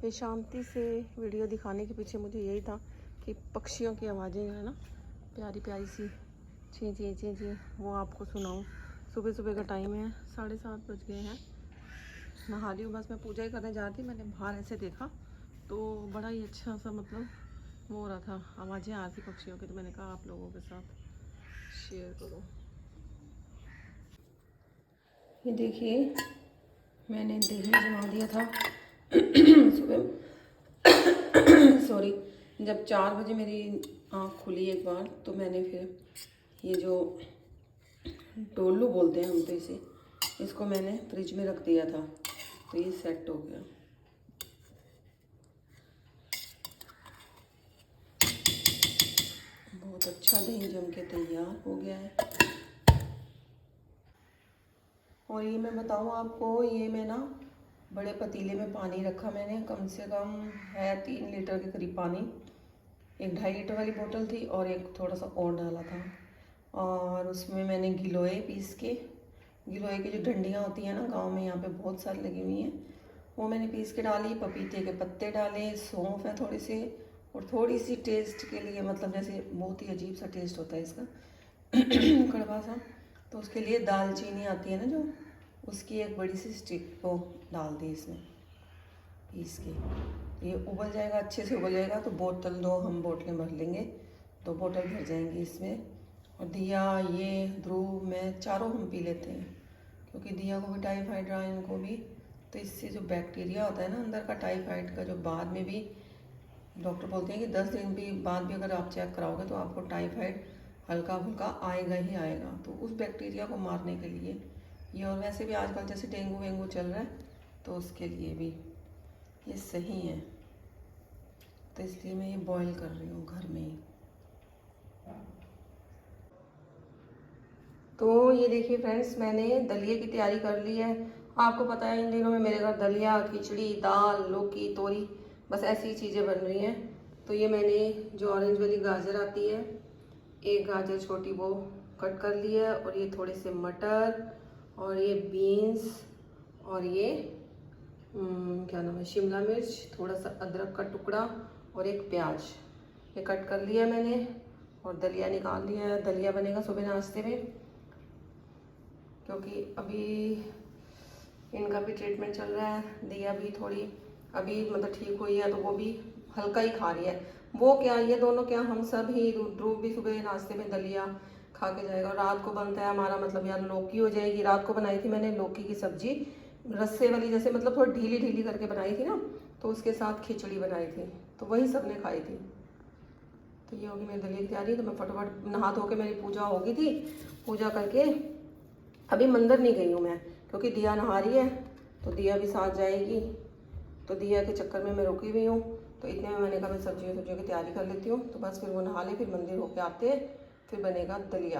ये शांति से वीडियो दिखाने के पीछे मुझे यही था कि पक्षियों की आवाज़ें है ना, प्यारी प्यारी सी ची ची ची ची, वो आपको सुनाऊं। सुबह सुबह का टाइम है, 7:30 बज गए हैं। नहा रही हूँ, बस मैं पूजा ही करने जा रही थी। मैंने बाहर ऐसे देखा तो बड़ा ही अच्छा सा मतलब वो हो रहा था, आवाज़ें आ रही थी पक्षियों की, तो मैंने कहा आप लोगों के साथ शेयर करो। ये देखिए, मैंने दही जमा दिया था सुबह सॉरी, जब 4 बजे मेरी आँख खुली एक बार, तो मैंने फिर ये जो डोलू बोलते हैं हम तो इसे, इसको मैंने फ्रिज में रख दिया था, तो ये सेट हो गया। बहुत अच्छा दही जम के तैयार हो गया है। और ये मैं बताऊँ आपको, ये मैं ना बड़े पतीले में पानी रखा मैंने, कम से कम है 3 लीटर के करीब पानी। एक 2.5 लीटर वाली बोतल थी और एक थोड़ा सा और डाला था। और उसमें मैंने गिलोय पीस के, गिलोय की जो डंडियाँ होती हैं ना, गांव में यहाँ पे बहुत सारी लगी हुई हैं, वो मैंने पीस के डाली। पपीते के पत्ते डाले, सौंफ है थोड़ी सी, और थोड़ी सी टेस्ट के लिए, मतलब जैसे बहुत ही अजीब सा टेस्ट होता है इसका कड़वा सा, तो उसके लिए दालचीनी आती है ना जो, उसकी एक बड़ी सी स्टिक को डाल दी इसमें पीस के। ये उबल जाएगा, अच्छे से उबल जाएगा तो बोतल, 2 हम बोतलें भर लेंगे, 2 बोतल भर जाएंगी इसमें। और दिया, ये ध्रुव, मैं चारों हम पी लेते हैं, क्योंकि दिया को भी टाइफाइड रहा, इनको भी, तो इससे जो बैक्टीरिया होता है ना अंदर का टाइफाइड का, जो बाद में भी डॉक्टर बोलते हैं कि 10 दिन भी बाद भी अगर आप चेक कराओगे तो आपको टाइफाइड हल्का फुल्का आएगा ही आएगा, तो उस बैक्टीरिया को मारने के लिए ये, और वैसे भी आजकल जैसे डेंगू वेंगू चल रहा है, तो उसके लिए भी ये सही है। तो इसलिए मैं ये बॉईल कर रही हूँ घर में ही। तो ये देखिए फ्रेंड्स, मैंने दलिए की तैयारी कर ली है। आपको पता है इन दिनों में मेरे घर दलिया, खिचड़ी, दाल, लौकी, तोरी, बस ऐसी चीज़ें बन रही हैं। तो ये मैंने जो ऑरेंज वाली गाजर आती है, एक गाजर छोटी वो कट कर ली है, और ये थोड़े से मटर, और ये बीन्स, और ये क्या नाम है, शिमला मिर्च, थोड़ा सा अदरक का टुकड़ा, और एक प्याज, ये कट कर लिया मैंने। और दलिया निकाल लिया है, दलिया बनेगा सुबह नाश्ते में, क्योंकि अभी इनका भी ट्रीटमेंट चल रहा है। दिया भी थोड़ी अभी मतलब ठीक हुई है, तो वो भी हल्का ही खा रही है। वो क्या, ये दोनों क्या, हम सब ही, ध्रुव भी सुबह नाश्ते में दलिया खा के जाएगा। और रात को बनता है हमारा, मतलब यार लौकी हो जाएगी। रात को बनाई थी मैंने लौकी की सब्जी, रस्से वाली, जैसे मतलब थोड़ी ढीली ढीली करके बनाई थी ना, तो उसके साथ खिचड़ी बनाई थी, तो वही सबने खाई थी। तो ये होगी मेरी दलिया की तैयारी। तो मैं फटाफट नहा धो के, मेरी पूजा होगी थी, पूजा करके अभी मंदिर नहीं गई हूँ मैं, क्योंकि दिया नहा रही है, तो दिया भी साथ जाएगी, तो दिया के चक्कर में मैं रुकी हुई हूँ। तो इतने में मैंने कहा मैं सब्जियों की तैयारी कर लेती हूँ, तो बस फिर वो नहा ले, फिर मंदिर होके आते हैं, फिर बनेगा दलिया।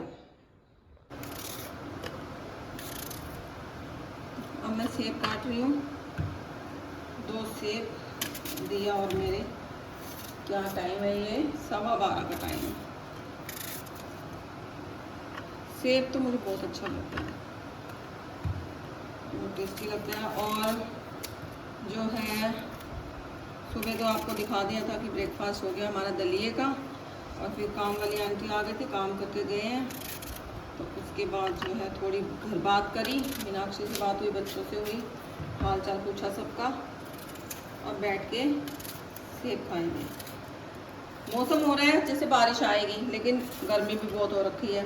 अब मैं सेब काट रही हूँ, 2 सेब, दिया और मेरे। क्या टाइम है ये, 12:15 का टाइम है। सेब तो मुझे बहुत अच्छा लगता है, बहुत टेस्टी लगता है। और जो है, सुबह तो आपको दिखा दिया था कि ब्रेकफास्ट हो गया हमारा दलिए का, और फिर काम वाली आंटी आ गए थे, काम करके गए हैं। तो उसके बाद जो है थोड़ी घर बात करी, मीनाक्षी से बात हुई, बच्चों से हुई, हाल चाल पूछा सबका, और बैठ के सेब खाएंगे। मौसम हो रहा है जैसे बारिश आएगी, लेकिन गर्मी भी बहुत हो रखी है।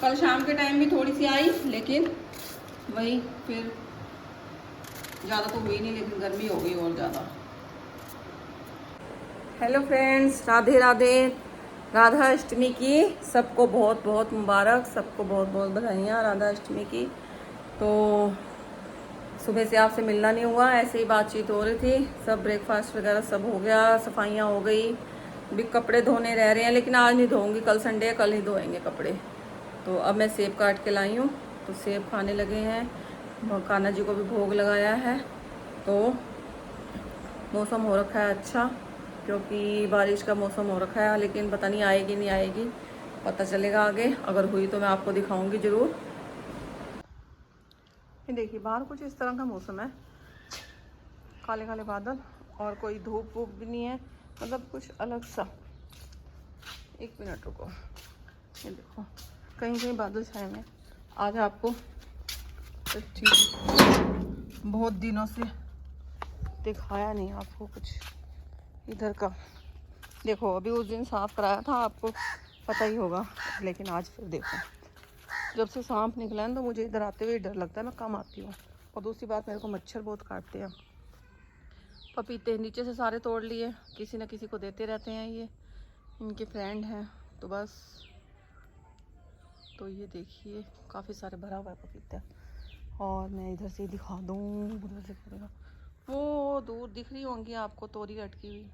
कल शाम के टाइम भी थोड़ी सी आई, लेकिन वही फिर ज़्यादा तो हुई नहीं, लेकिन गर्मी हो गई और ज़्यादा। Hello friends, Radhe Radhe. राधा अष्टमी की सबको बहुत बहुत मुबारक, सबको बहुत बहुत बधाइयाँ राधा अष्टमी की। तो सुबह से आपसे मिलना नहीं हुआ, ऐसे ही बातचीत हो रही थी। सब ब्रेकफास्ट वगैरह सब हो गया, सफाइयाँ हो गई, भी कपड़े धोने रह रहे हैं, लेकिन आज नहीं धोऊंगी, कल संडे है, कल ही धोएंगे कपड़े। तो अब मैं सेब काट के लाई हूँ, तो सेब खाने लगे हैं। कान्हा जी को भी भोग लगाया है। तो मौसम हो रखा है अच्छा, क्योंकि बारिश का मौसम हो रखा है, लेकिन पता नहीं आएगी नहीं आएगी, पता चलेगा आगे। अगर हुई तो मैं आपको दिखाऊंगी ज़रूर। ये देखिए, बाहर कुछ इस तरह का मौसम है, काले काले बादल, और कोई धूप वूप भी नहीं है, मतलब कुछ अलग सा। एक मिनट रुको, ये देखो कहीं कहीं बादल छाए हुए हैं। आज आपको चीज़ बहुत दिनों से दिखाया नहीं आपको कुछ इधर का। देखो अभी उस दिन साफ कराया था, आपको पता ही होगा, लेकिन आज फिर देखो जब से सांप निकला है तो मुझे इधर आते हुए डर लगता है, मैं कम आती हूँ। और दूसरी बात, मेरे को मच्छर बहुत काटते हैं। पपीते नीचे से सारे तोड़ लिए, किसी न किसी को देते रहते हैं, ये इनके फ्रेंड हैं। तो बस, तो ये देखिए काफ़ी सारे भरा हुआ है पपीता। और मैं इधर से दिखा दूँ, उधर से करेगा, वो दूर दिख रही होंगी आपको तोरी लटकी हुई,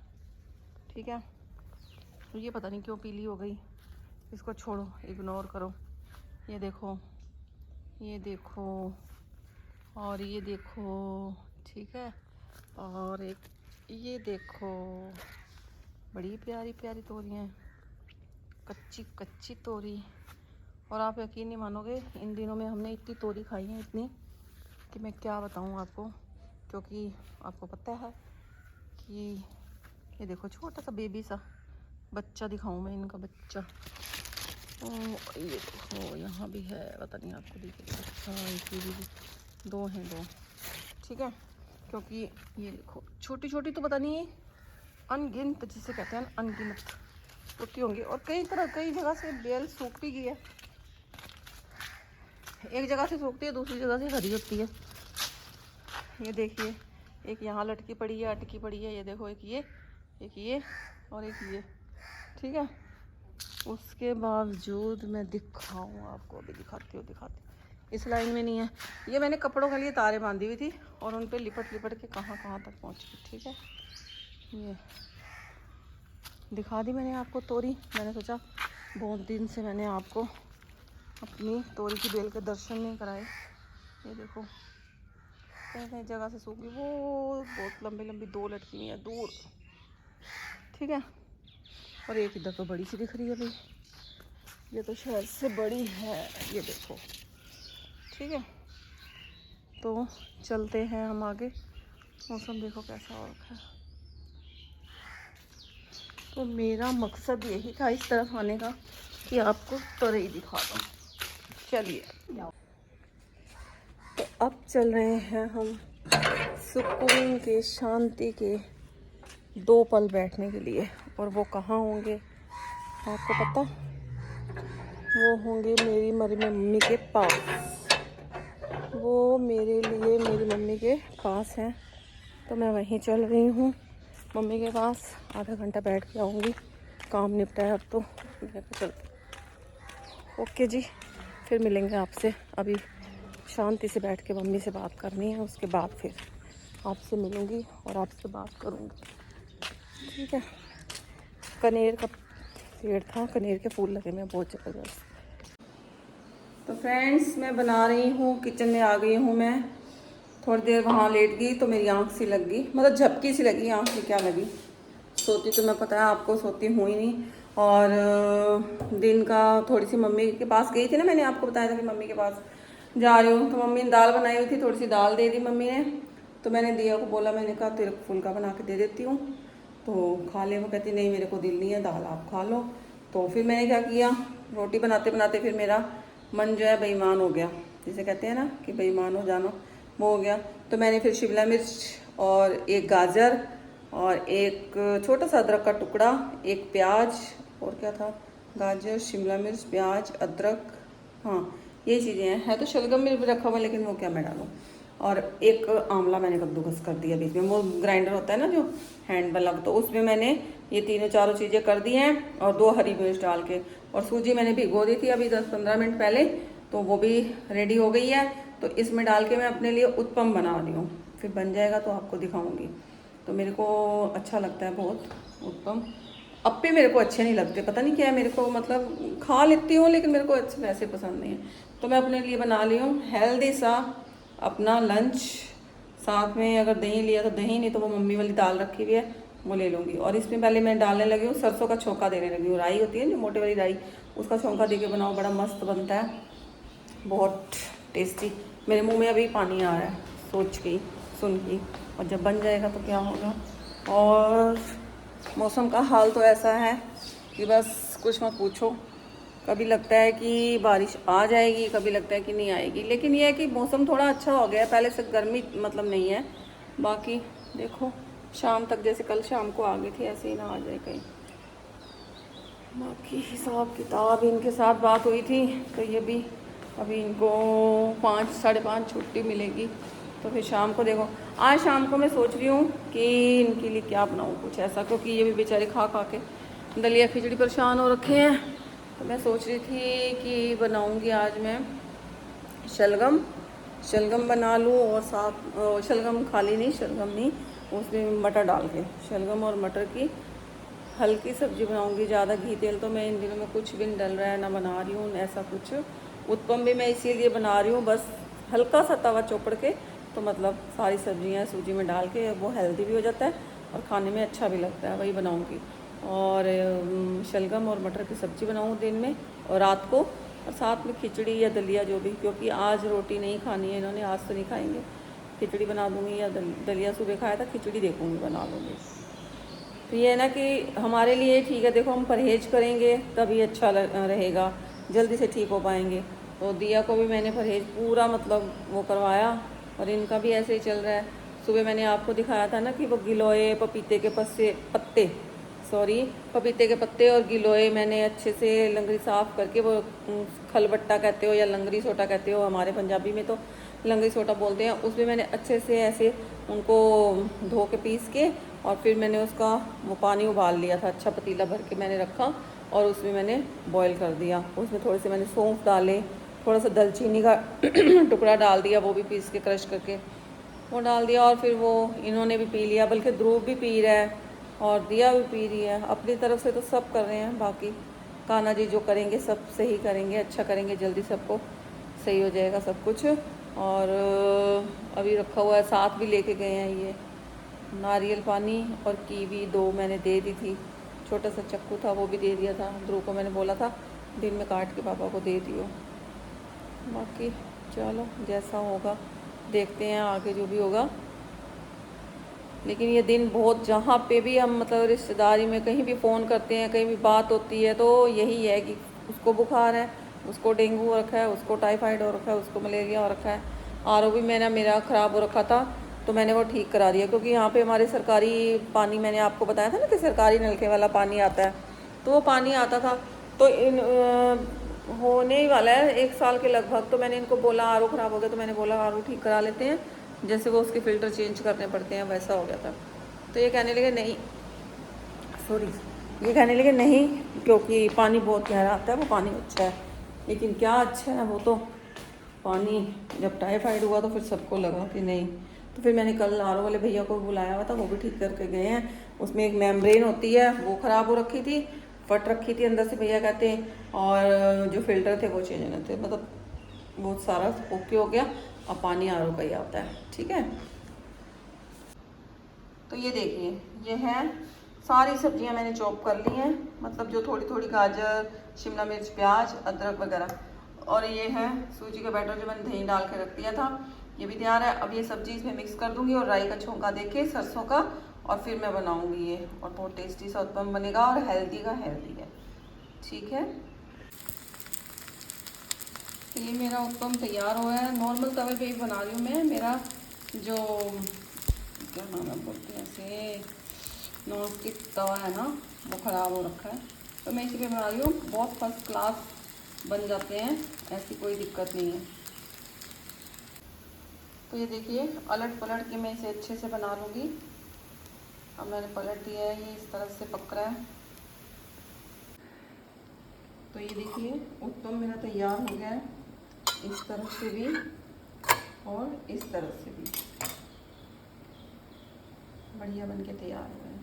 ठीक है। ये पता नहीं क्यों पीली हो गई, इसको छोड़ो, इग्नोर करो। ये देखो, ये देखो, और ये देखो, ठीक है। और एक ये देखो, बड़ी प्यारी प्यारी तोरियाँ हैं, कच्ची कच्ची तोरी। और आप यकीन नहीं मानोगे, इन दिनों में हमने इतनी तोरी खाई है, इतनी कि मैं क्या बताऊँ आपको। क्योंकि आपको पता है कि ये देखो छोटा सा बेबी सा बच्चा, दिखाऊं मैं इनका बच्चा। ओ ये देखो यहाँ भी है, पता नहीं आपको दिखेगा। अच्छा ये भी दो हैं, दो, ठीक है। क्योंकि ये देखो छोटी छोटी तो पता नहीं अनगिनत, जिसे कहते हैं अनगिनत होती होंगी। और कई जगह से बेल सूख भी गई है, एक जगह से सूखती है, दूसरी जगह से हरी होती है। ये देखिए एक यहाँ लटकी पड़ी है, अटकी पड़ी है, ये देखो एक ये और एक ये, ठीक है। उसके बावजूद मैं दिखाऊँ आपको, अभी दिखाती हूँ। इस लाइन में नहीं है, ये मैंने कपड़ों के लिए तारे बांधी हुई थी और उन पे लिपट के कहाँ तक पहुँच गई, ठीक है। ये दिखा दी मैंने आपको तोरी। मैंने सोचा बहुत दिन से मैंने आपको अपनी तोरी की बेल के दर्शन नहीं कराए। ये देखो कहीं जगह से सूखी, वो बहुत लंबी दो लटकी हुई है दूर, ठीक है। और एक इधर तो बड़ी सी दिख रही है भाई, ये तो शहर से बड़ी है, ये देखो, ठीक है। तो चलते हैं हम आगे। मौसम देखो कैसा हो रखा है। तो मेरा मकसद यही था इस तरफ आने का कि आपको तोरई दिखा दूँ। चलिए, तो अब चल रहे हैं हम सुकून के, शांति के 2 पल बैठने के लिए। और वो कहाँ होंगे आपको पता? वो होंगे मेरी मम्मी के पास। वो मेरे लिए मेरी मम्मी के पास हैं, तो मैं वहीं चल रही हूँ मम्मी के पास। आधा घंटा बैठ के आऊँगी, काम निपटा है अब तो। चल ओके जी, फिर मिलेंगे आपसे। अभी शांति से बैठ के मम्मी से बात करनी है, उसके बाद फिर आपसे मिलूँगी और आपसे बात करूँगी, ठीक है। कनेर का पेड़ था, कनेर के फूल लगे में बहुत ज़बरदस्त। तो फ्रेंड्स मैं बना रही हूँ, किचन में आ गई हूँ मैं। थोड़ी देर वहाँ लेट गई तो मेरी आँख सी लग गई, मतलब झपकी सी लगी, आँख से क्या लगी। सोती तो मैं पता है आपको सोती हूँ ही नहीं। और दिन का थोड़ी सी मम्मी के पास गई थी ना, मैंने आपको बताया था कि मम्मी के पास जा रही हूँ। तो मम्मी ने दाल बनाई हुई थी, थोड़ी सी दाल दे दी मम्मी ने। तो मैंने दिया को बोला, मैंने कहा तेरे को फुल्का बना के दे देती हूँ तो खा ले। वो कहती नहीं मेरे को दिल नहीं है, दाल आप खा लो। तो फिर मैंने क्या किया, रोटी बनाते बनाते फिर मेरा मन जो है बेईमान हो गया, जिसे कहते हैं ना कि बेईमान हो जाना, वो हो गया। तो मैंने फिर शिमला मिर्च और एक गाजर और एक छोटा सा अदरक का टुकड़ा, एक प्याज, और क्या था, गाजर, शिमला मिर्च, प्याज, अदरक, हाँ ये चीज़ें हैं। तो शलगम में भी रखा हुआ, लेकिन वो क्या मैं डालूँ। और एक आंवला मैंने कद्दूकस कर दिया बीच में, वो ग्राइंडर होता है ना जो हैंड वाला, तो उसमें मैंने ये तीनों चारों चीज़ें कर दी हैं। और 2 हरी मिर्च डाल के, और सूजी मैंने भिगो दी थी अभी 10-15 मिनट पहले, तो वो भी रेडी हो गई है। तो इसमें डाल के मैं अपने लिए उत्पम बना रही हूँ, फिर बन जाएगा तो आपको दिखाऊंगी। तो मेरे को अच्छा लगता है बहुत उत्पम। अप्पे मेरे को अच्छे नहीं लगते, पता नहीं क्या है, मेरे को मतलब खा लेती हूँ लेकिन मेरे को अच्छे वैसे पसंद नहीं है। तो मैं अपने लिए बना ली हूँ हेल्दी सा अपना लंच। साथ में अगर दही लिया तो दही, नहीं तो वो मम्मी वाली दाल रखी हुई है वो ले लूँगी। और इसमें पहले मैं डालने लगी हूँ सरसों का छोंका देने लगी हूँ। राई होती है जो मोटे वाली राई, उसका छोंका दे के बनाओ, बड़ा मस्त बनता है, बहुत टेस्टी। मेरे मुंह में अभी पानी आ रहा है सोच के, सुन के। और जब बन जाएगा तो क्या होगा, और मौसम का हाल तो ऐसा है कि बस कुछ मत पूछो। कभी लगता है कि बारिश आ जाएगी, कभी लगता है कि नहीं आएगी, लेकिन यह है कि मौसम थोड़ा अच्छा हो गया है, पहले से गर्मी मतलब नहीं है। बाकी देखो शाम तक, जैसे कल शाम को आ गई थी, ऐसे ही ना आ जाए कहीं। बाकी हिसाब किताब इनके साथ बात हुई थी, तो ये भी अभी इनको 5 साढ़े 5 छुट्टी मिलेगी, तो फिर शाम को देखो। आज शाम को मैं सोच रही हूँ कि इनके लिए क्या बनाऊँ कुछ ऐसा, क्योंकि ये भी बेचारे खा खा के दलिया खिचड़ी परेशान हो रखे हैं। तो मैं सोच रही थी कि बनाऊँगी आज मैं शलगम शलगम बना लूँ, और साथ शलगम खाली नहीं, शलगम नहीं, उसमें मटर डाल के शलगम और मटर की हल्की सब्जी बनाऊंगी। ज़्यादा घी तेल तो मैं इन दिनों में कुछ भी नहीं डल रहा है, ना बना रही हूँ ऐसा कुछ। उत्पम भी मैं इसीलिए बना रही हूँ, बस हल्का सा तवा चौपड़ के, तो मतलब सारी सब्जियाँ सूजी में डाल के, वो हेल्दी भी हो जाता है और खाने में अच्छा भी लगता है, वही बनाऊँगी। और शलगम और मटर की सब्ज़ी बनाऊँ दिन में, और रात को, और साथ में खिचड़ी या दलिया जो भी, क्योंकि आज रोटी नहीं खानी है इन्होंने, आज तो नहीं खाएंगे। खिचड़ी बना दूँगी, या दलिया सुबह खाया था, खिचड़ी देखूँगी बना लूँगी। तो ये है ना कि हमारे लिए ठीक है, देखो हम परहेज करेंगे तभी अच्छा रहेगा, जल्दी से ठीक हो पाएंगे। तो दिया को भी मैंने परहेज पूरा मतलब वो करवाया, और इनका भी ऐसे ही चल रहा है। सुबह मैंने आपको दिखाया था ना कि वो गिलोय पपीते के पत्ते पपीते के पत्ते और गिलोय मैंने अच्छे से लंगरी साफ़ करके, वो खलबट्टा कहते हो या लंगरी सोटा कहते हो, हमारे पंजाबी में तो लंगरी सोटा बोलते हैं। उसमें मैंने अच्छे से ऐसे उनको धो के पीस के, और फिर मैंने उसका वो पानी उबाल लिया था, अच्छा पतीला भर के मैंने रखा, और उसमें मैंने बॉईल कर दिया। उसमें थोड़े से मैंने सौंफ डाले, थोड़ा सा दालचीनी का टुकड़ा डाल दिया, वो भी पीस के क्रश करके वो डाल दिया। और फिर वो इन्होंने भी पी लिया, बल्कि ध्रुव भी पी रहा है और दिया भी पी रही है। अपनी तरफ से तो सब कर रहे हैं, बाकी कान्हा जी जो करेंगे सब सही करेंगे, अच्छा करेंगे, जल्दी सबको सही हो जाएगा सब कुछ। और अभी रखा हुआ है, साथ भी लेके गए हैं ये नारियल पानी और कीवी 2 मैंने दे दी थी। छोटा सा चक्कू था वो भी दे दिया था, ध्रुव को मैंने बोला था दिन में काट के पापा को दे दियो। बाकी चलो जैसा होगा देखते हैं आगे जो भी होगा। लेकिन ये दिन बहुत, जहाँ पे भी हम मतलब रिश्तेदारी में कहीं भी फ़ोन करते हैं, कहीं भी बात होती है, तो यही है कि उसको बुखार है, उसको डेंगू हो रखा है, उसको टाइफाइड हो रखा है, उसको मलेरिया हो रखा है। आरओ भी मेरा ख़राब हो रखा था, तो मैंने वो ठीक करा दिया, क्योंकि यहाँ पे हमारे सरकारी पानी, मैंने आपको बताया था ना कि सरकारी नलके वाला पानी आता है, तो वो पानी आता था। तो होने ही वाला है 1 साल के लगभग। तो मैंने इनको बोला आरओ ख़राब हो गया, तो मैंने बोला आरओ ठीक करा लेते हैं, जैसे वो उसके फ़िल्टर चेंज करने पड़ते हैं वैसा हो गया था। तो ये कहने लगे नहीं, ये कहने लगे नहीं, क्योंकि पानी बहुत गहरा आता है, वो पानी अच्छा है। लेकिन क्या अच्छा है वो, तो पानी जब टाइफाइड हुआ तो फिर सबको लगा कि नहीं। तो फिर मैंने कल आरओ वाले भैया को बुलाया हुआ था, वो भी ठीक करके गए हैं। उसमें एक मेम्ब्रेन होती है वो ख़राब हो रखी थी, फट रखी थी अंदर से भैया कहते हैं, और जो फिल्टर थे वो चेंज होने थे, मतलब बहुत सारा ओके हो गया। अब पानी आरओ का ही आता है, ठीक है। तो ये देखिए, ये है सारी सब्जियां मैंने चॉप कर ली हैं, मतलब जो थोड़ी थोड़ी गाजर, शिमला मिर्च, प्याज, अदरक वगैरह। और ये है सूजी का बैटर जो मैंने दही डाल के रख दिया था, ये भी तैयार है। अब ये सब्जी इसमें मिक्स कर दूंगी, और राई का छोंका देके सरसों का, और फिर मैं बनाऊंगी ये, और बहुत टेस्टी सा उत्पम बनेगा, और हेल्दी का हेल्दी है, ठीक है। तो ये मेरा उत्पम तैयार हुआ है, नॉर्मल तवे पे ही बना रही हूँ मैं। मेरा जो क्या नाम है बोलते हैं इसे, नॉन स्टिक तवा है ना, वो ख़राब हो रखा है, तो मैं इसी पे बना रही हूँ। बहुत फर्स्ट क्लास बन जाते हैं, ऐसी कोई दिक्कत नहीं है। तो ये देखिए अलट पलट के मैं इसे अच्छे से बना लूँगी। अब मैंने पलट दिया है, ये इस तरह से पक रहा है। तो ये देखिए उत्पम मेरा तैयार हो गया है, इस तरफ से भी और इस तरफ से भी बढ़िया बन के तैयार हुआ है।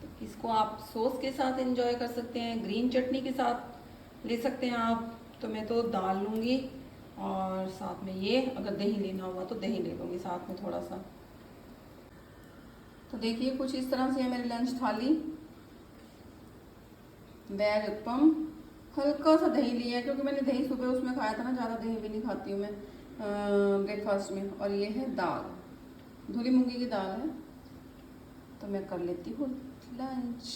तो इसको आप सॉस के साथ एंजॉय कर सकते हैं, ग्रीन चटनी के साथ ले सकते हैं आप। तो मैं तो दाल लूँगी, और साथ में ये अगर दही लेना होगा तो दही ले लूँगी साथ में थोड़ा सा। तो देखिए कुछ इस तरह से है मेरी लंच थाली। वेज उत्पम, हल्का सा दही लिया है, क्योंकि मैंने दही सुबह उसमें खाया था ना, ज़्यादा दही भी नहीं खाती हूँ मैं ब्रेकफास्ट में। और ये है दाल, धुली मूंगी की दाल है, तो मैं कर लेती हूँ लंच।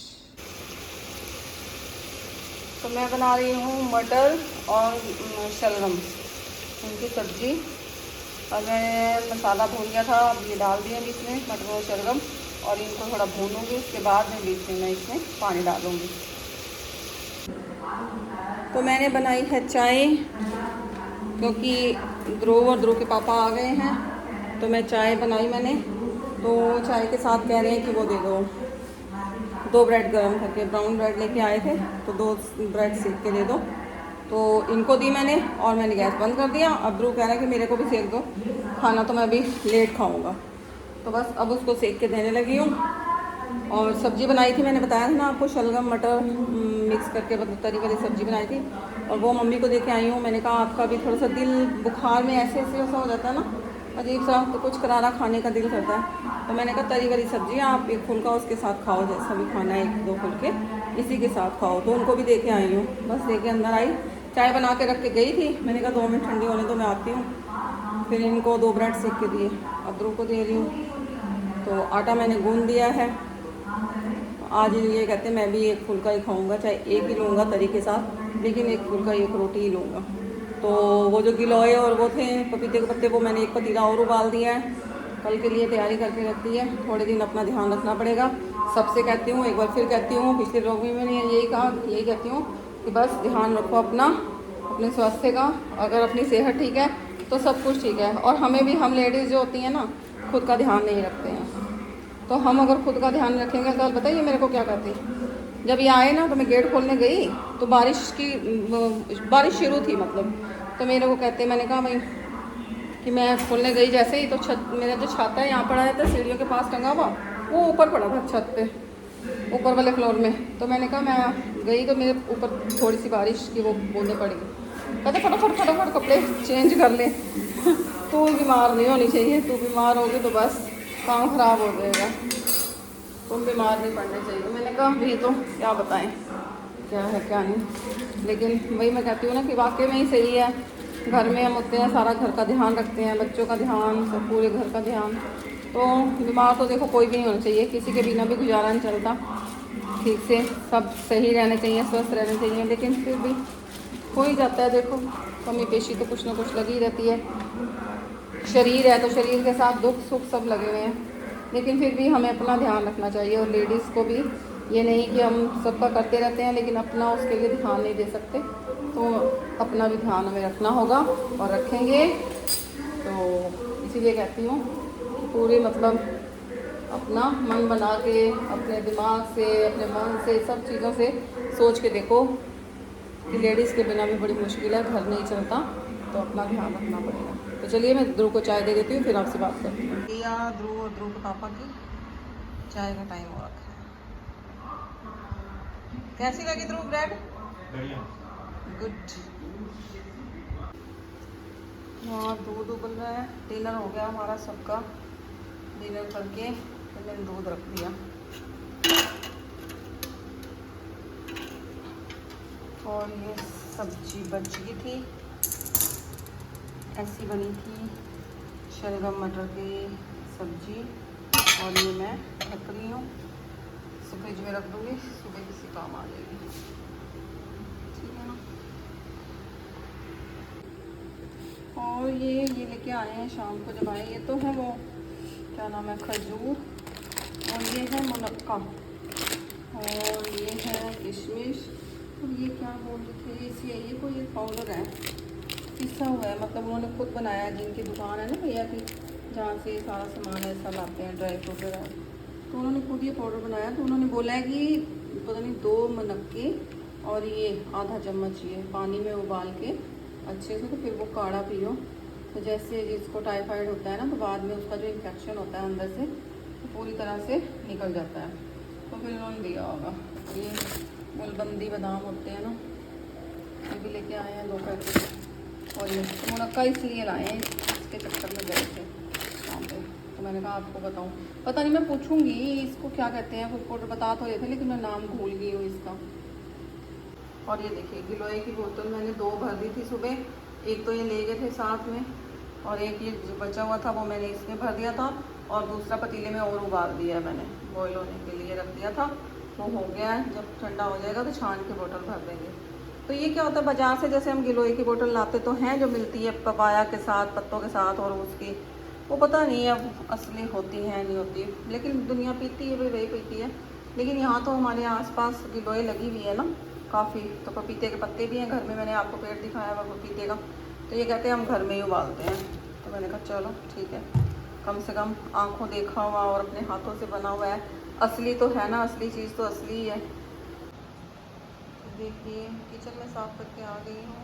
तो मैं बना रही हूँ मटर और शलगम उनकी सब्ज़ी। और मैंने मसाला भून लिया था, अब ये डाल दिया बीच में मटर और शलगम, और इनको थोड़ा भूनूंगी। उसके बाद में बीच में मैं इसमें पानी डालूँगी। तो मैंने बनाई है चाय, क्योंकि ध्रुव और ध्रुव के पापा आ गए हैं, तो मैं चाय बनाई मैंने। तो चाय के साथ कह रहे हैं कि वो दे दो ब्रेड गरम करके, ब्राउन ब्रेड लेके आए थे, तो 2 ब्रेड सेक के दे दो। तो इनको दी मैंने और मैंने गैस बंद कर दिया। अब ध्रुव कह रहा है कि मेरे को भी सेक दो, खाना तो मैं अभी लेट खाऊंगा। तो बस अब उसको सेक के देने लगी हूँ। और सब्ज़ी बनाई थी, मैंने बताया था ना आपको, शलगम मटर मिक्स करके मतलब तरी वाली सब्ज़ी बनाई थी, और वो मम्मी को देके आई हूँ। मैंने कहा आपका भी थोड़ा सा दिल बुखार में ऐसे ऐसा हो जाता है ना, अजीब सा, तो कुछ करारा खाने का दिल करता है। तो मैंने कहा तरी वाली सब्ज़ी आप एक फुल्का उसके साथ खाओ, जैसा भी खाना है 1-2 फुल्के इसी के साथ खाओ। तो उनको भी देके आई हूँ, बस देके अंदर आई, चाय बना के रख के गई थी। मैंने कहा 2 मिनट ठंडी होने तो मैं आती हूँ। फिर इनको 2 ब्रेड सेक के दिए, अब ध्रुव को दे रही हूँ। तो आटा मैंने गूंद दिया है। आज ये कहते हैं मैं भी एक फुल्का ही खाऊंगा, चाहे एक ही लूँगा तरी के साथ, लेकिन एक फुल्का एक रोटी ही लूँगा। तो वो जो गिलोय और वो थे पपीते के पत्ते, वो मैंने एक पतीला और उबाल दिया है, कल के लिए तैयारी करके रख दी है। थोड़े दिन अपना ध्यान रखना पड़ेगा, सबसे कहती हूँ, एक बार फिर कहती हूँ, पिछले व्लॉग में मैंने यही कहा, यही कहती हूँ कि बस ध्यान रखो अपना, अपने स्वास्थ्य का। अगर अपनी सेहत ठीक है तो सब कुछ ठीक है। और हमें भी, हम लेडीज़ जो होती हैं ना, खुद का ध्यान नहीं रखते हैं। तो हम अगर खुद का ध्यान रखेंगे, कल बताइए मेरे को क्या कहती, जब ये आए ना तो मैं गेट खोलने गई तो बारिश शुरू थी मतलब। तो मेरे को कहते, मैंने कहा भाई कि मैं खोलने गई जैसे ही, तो छत, मेरा जो छाता है यहाँ पड़ा है था सीढ़ियों के पास टंगा हुआ, वो ऊपर पड़ा था छत पे, ऊपर वाले फ्लोर में। तो मैंने कहा मैं गई तो मेरे ऊपर थोड़ी सी बारिश की वो बूंदें पड़ी। कहते फटाफट फटाफट कपड़े चेंज कर ले तू बीमार नहीं होनी चाहिए, तू बीमार होगी तो बस काम ख़राब हो जाएगा, तुम बीमार नहीं पड़ने चाहिए। मैंने कहा भी तो क्या बताएं क्या है क्या नहीं, लेकिन वही मैं कहती हूँ ना कि वाकई में ही सही है। घर में हम होते हैं, सारा घर का ध्यान रखते हैं, बच्चों का ध्यान, सब पूरे घर का ध्यान। तो बीमार तो देखो कोई भी नहीं होना चाहिए, किसी के बिना भी गुजारा नहीं चलता। ठीक से सब सही रहने चाहिए, स्वस्थ रहने चाहिए, लेकिन फिर भी हो ही जाता है। देखो कमी पेशी तो कुछ ना कुछ लगी रहती है। शरीर है तो शरीर के साथ दुख सुख सब लगे हुए हैं, लेकिन फिर भी हमें अपना ध्यान रखना चाहिए। और लेडीज़ को भी ये नहीं कि हम सबका करते रहते हैं लेकिन अपना उसके लिए ध्यान नहीं दे सकते, तो अपना भी ध्यान हमें रखना होगा और रखेंगे। तो इसीलिए कहती हूँ कि पूरी मतलब अपना मन बना के, अपने दिमाग से, अपने मन से, सब चीज़ों से सोच के देखो कि लेडीज़ के बिना भी बड़ी मुश्किल है, घर नहीं चलता, तो अपना ध्यान रखना पड़ेगा। तो चलिए मैं ध्रुव को चाय दे देती हूँ, फिर आपसे बात करती हूँ। ध्रुव और ध्रुव के पापा की चाय का टाइम हो रखा है। कैसी लगी ध्रुव ब्रेड? गुड। हाँ दूध उबल रहा है, डिनर हो गया हमारा सबका। डिनर करके फिर मैंने दूध रख दिया। और ये सब्जी बच गई थी, ऐसी बनी थी शलगम मटर की सब्जी, और ये मैं रख रही हूँ, फ्रिज में रख दूँगी, सुबह किसी काम आ जाएगी, ठीक है ना। और ये लेके आए हैं शाम को जब आए, ये तो है वो क्या नाम है, खजूर, और ये है मुनक्का, और ये है किशमिश, और ये क्या बोल रहे थे, ये कोई पाउडर है पिसा हुआ है, मतलब उन्होंने खुद बनाया है, जिनकी दुकान है ना भैया की, जहाँ से सारा सामान ऐसा लाते हैं ड्राई फ्रूट वगैरह, तो उन्होंने खुद ये पाउडर बनाया। तो उन्होंने बोला है कि पता नहीं 2 मुनक्के और ये आधा चम्मच ये पानी में उबाल के अच्छे से, तो फिर वो काढ़ा पियो, तो जैसे जिसको टाइफाइड होता है ना, तो बाद में उसका जो इन्फेक्शन होता है अंदर से तो पूरी तरह से निकल जाता है। तो फिर उन्होंने दिया होगा। ये गुलबंदी बादाम होते हैं ना, ये भी लेके आए हैं 2 पैकेट, और ये मुनक्का इसलिए लाए हैं, इसके चक्कर में गए थे वहाँ पे। तो मैंने कहा आपको बताऊँ, पता नहीं, मैं पूछूंगी इसको क्या कहते हैं, कुछ बता तो रहे थे लेकिन मैं नाम भूल गई हूँ इसका। और ये देखिए गिलोय की बोतल मैंने 2 भर दी थी सुबह, एक तो ये ले गए थे साथ में, और एक ये जो बचा हुआ था वो मैंने इसमें भर दिया था, और दूसरा पतीले में और उबाल दिया है मैंने, बॉयल होने के लिए रख दिया था, वो हो गया है। जब ठंडा हो जाएगा तो छान के बोतल भर देंगे। तो ये क्या होता है, बाज़ार से जैसे हम गिलोय की बोतल लाते तो हैं, जो मिलती है पपाया के साथ, पत्तों के साथ, और उसकी वो पता नहीं अब असली होती है नहीं होती, लेकिन दुनिया पीती है, भाई वही पीती है। लेकिन यहाँ तो हमारे आसपास गिलोय लगी हुई है ना काफ़ी, तो पपीते के पत्ते भी हैं घर में, मैंने आपको पेड़ दिखाया हुआ पपीते का। तो ये कहते हैं हम घर में ही उबालते हैं, तो मैंने कहा चलो ठीक है, कम से कम आंखों देखा हुआ और अपने हाथों से बना हुआ है, असली तो है ना, असली चीज़ तो असली ही है। तो देखिए किचन में साफ़ करके आ गई हूँ,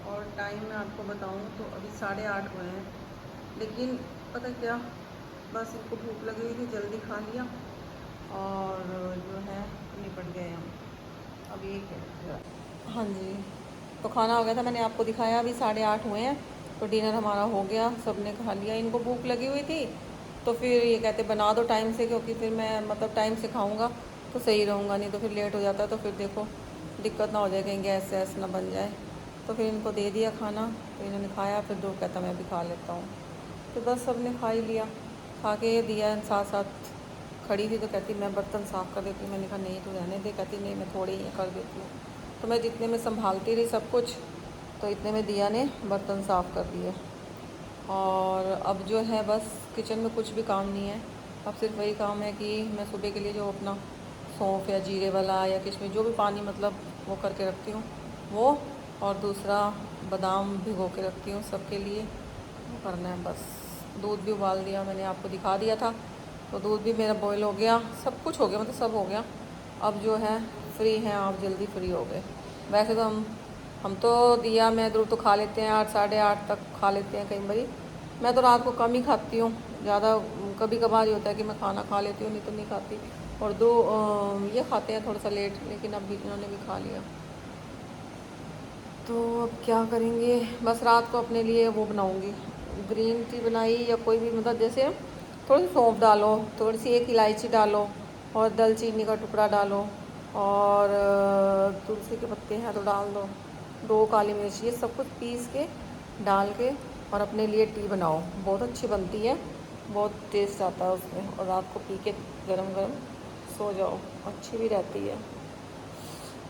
और टाइम मैं आपको बताऊँ तो अभी 8:30 हुए हैं। लेकिन पता क्या, बस इनको भूख लगी हुई थी, जल्दी खा लिया और जो है निपट गए हम। अब ये क्या, हाँ जी, तो खाना हो गया था, मैंने आपको दिखाया। अभी 8:30 हुए हैं, तो डिनर हमारा हो गया, सब ने खा लिया। इनको भूख लगी हुई थी तो फिर ये कहते बना दो टाइम से, क्योंकि फिर मैं मतलब टाइम से खाऊंगा तो सही रहूँगा, नहीं तो फिर लेट हो जाता है, तो फिर देखो दिक्कत ना हो जाए, कहीं गैस वैस ना बन जाए। तो फिर इनको दे दिया खाना, तो इन्होंने खाया, फिर दो कहता मैं भी खा लेता हूँ। तो बस सब ने खा ही लिया, खा के दिया। साथ साथ खड़ी थी तो कहती मैं बर्तन साफ़ कर देती हूँ, मैंने कहा नहीं तो रहने दे, कहती नहीं मैं थोड़े ही कर देती हूँ। तो मैं जितने में संभालती रही सब कुछ, तो इतने में दिया ने बर्तन साफ़ कर दिए। और अब जो है बस किचन में कुछ भी काम नहीं है, अब सिर्फ वही काम है कि मैं सुबह के लिए जो अपना सौंफ या जीरे वाला या किशमिश जो भी पानी मतलब वो करके रखती हूँ वो, और दूसरा बादाम भिगो के रखती हूँ सबके लिए, वो करना है बस। दूध भी उबाल दिया, मैंने आपको दिखा दिया था, तो दूध भी मेरा बॉयल हो गया, सब कुछ हो गया, मतलब सब हो गया। अब जो है फ्री हैं आप, जल्दी फ्री हो गए। वैसे तो हम तो दिया मैं दूध तो खा लेते हैं, 8 8:30 तक खा लेते हैं कई बारी। मैं तो रात को कम ही खाती हूँ, ज़्यादा कभी कभार ही होता है कि मैं खाना खा लेती हूँ, नहीं तो नहीं खाती। और दो ये खाते हैं थोड़ा सा लेट, लेकिन अब भी इन्होंने भी खा लिया। तो अब क्या करेंगे, बस रात को अपने लिए वो बनाऊंगी, ग्रीन टी बनाई या कोई भी, मतलब जैसे थोड़ी सी सौंफ डालो, थोड़ी सी एक इलायची डालो, और दालचीनी का टुकड़ा डालो, और तुलसी के पत्ते हैं तो डाल दो, 2 काली मिर्च, ये सब कुछ पीस के डाल के और अपने लिए टी बनाओ, बहुत अच्छी बनती है, बहुत टेस्ट आता है उसमें। और रात को पी के गरम गरम सो जाओ, अच्छी भी रहती है।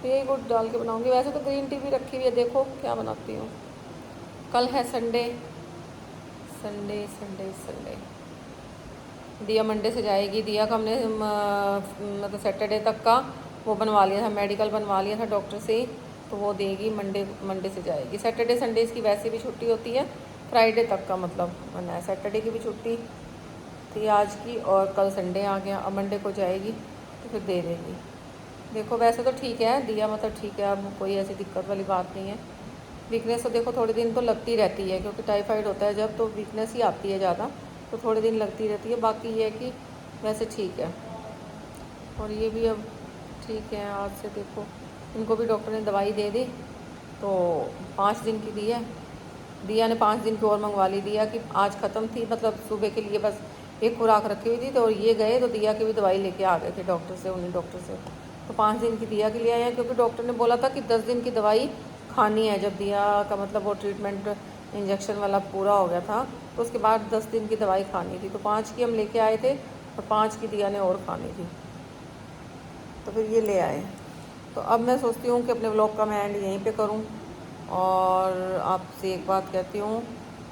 तो यही गुड़ डाल के बनाऊंगी। वैसे तो ग्रीन टी भी रखी हुई है, देखो क्या बनाती हूँ। कल है संडे, संडे संडे संडे, दिया मंडे से जाएगी। दिया का हमने मतलब सैटरडे तक का वो बनवा लिया था, मेडिकल बनवा लिया था डॉक्टर से, तो वो देगी मंडे से जाएगी। सैटरडे संडे इसकी वैसे भी छुट्टी होती है, फ्राइडे तक का मतलब बना है। सैटरडे की भी छुट्टी थी आज की, और कल संडे आ गया, अब मंडे को जाएगी तो फिर दे देगी। देखो वैसे तो ठीक है दिया, मतलब ठीक है, अब कोई ऐसी दिक्कत वाली बात नहीं है। वीकनेस तो देखो थोड़े दिन तो लगती रहती है, क्योंकि टाइफाइड होता है जब, तो वीकनेस ही आती है ज़्यादा, तो थोड़े दिन लगती रहती है। बाकी ये है कि वैसे ठीक है, और ये भी अब ठीक है। आज से देखो इनको भी डॉक्टर ने दवाई दे दी, तो 5 दिन की दी है। दिया ने 5 दिन की और मंगवा ली, दिया कि आज ख़त्म थी, मतलब सुबह के लिए बस एक खुराक रखी हुई थी, तो ये गए तो दिया की भी दवाई लेके आ गए थे डॉक्टर से, उन्हीं डॉक्टर से, तो 5 दिन की दिया के लिए आए हैं। क्योंकि डॉक्टर ने बोला था कि 10 दिन की दवाई खानी है, जब दिया का मतलब वो ट्रीटमेंट इंजेक्शन वाला पूरा हो गया था, तो उसके बाद 10 दिन की दवाई खानी थी। तो 5 की हम लेके आए थे, और 5 की दिया ने और खानी थी, तो फिर ये ले आए। तो अब मैं सोचती हूँ कि अपने व्लॉग का मैं एंड यहीं पे करूँ, और आपसे एक बात कहती हूँ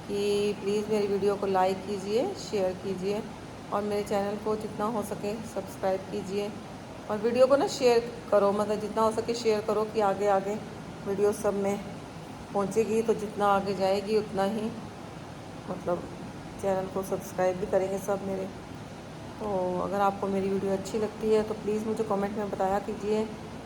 कि प्लीज़ मेरी वीडियो को लाइक कीजिए, शेयर कीजिए, और मेरे चैनल को जितना हो सके सब्सक्राइब कीजिए, और वीडियो को ना शेयर करो, मतलब जितना हो सके शेयर करो, कि आगे आगे वीडियो सब में पहुँचेगी, तो जितना आगे जाएगी उतना ही मतलब चैनल को सब्सक्राइब भी करेंगे सब मेरे। तो अगर आपको मेरी वीडियो अच्छी लगती है तो प्लीज़ मुझे कमेंट में बताया कीजिए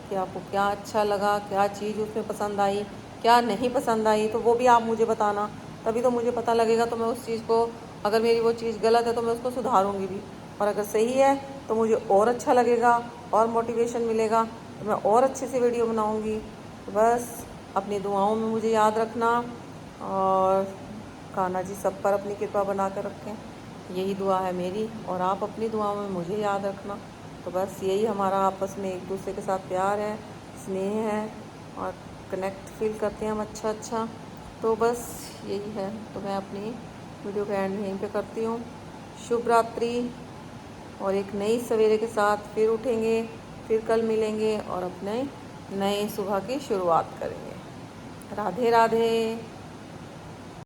कि आपको क्या अच्छा लगा, क्या चीज़ उसमें पसंद आई, क्या नहीं पसंद आई, तो वो भी आप मुझे बताना, तभी तो मुझे पता लगेगा। तो मैं उस चीज़ को, अगर मेरी वो चीज़ गलत है तो मैं उसको सुधारूँगी भी, और अगर सही है तो मुझे और अच्छा लगेगा और मोटिवेशन मिलेगा, तो मैं और अच्छे से वीडियो बनाऊँगी। तो बस अपनी दुआओं में मुझे याद रखना, और कान्हा जी सब पर अपनी कृपा बना कर रखें, यही दुआ है मेरी, और आप अपनी दुआओं में मुझे याद रखना। तो बस यही हमारा आपस में एक दूसरे के साथ प्यार है, स्नेह है, और कनेक्ट फील करते हैं हम अच्छा अच्छा। तो बस यही है। तो मैं अपनी वीडियो का एंड यहीं पे करती हूँ। शुभ रात्रि। और एक नई सवेरे के साथ फिर उठेंगे, फिर कल मिलेंगे और अपने नए सुबह की शुरुआत करेंगे। राधे राधे।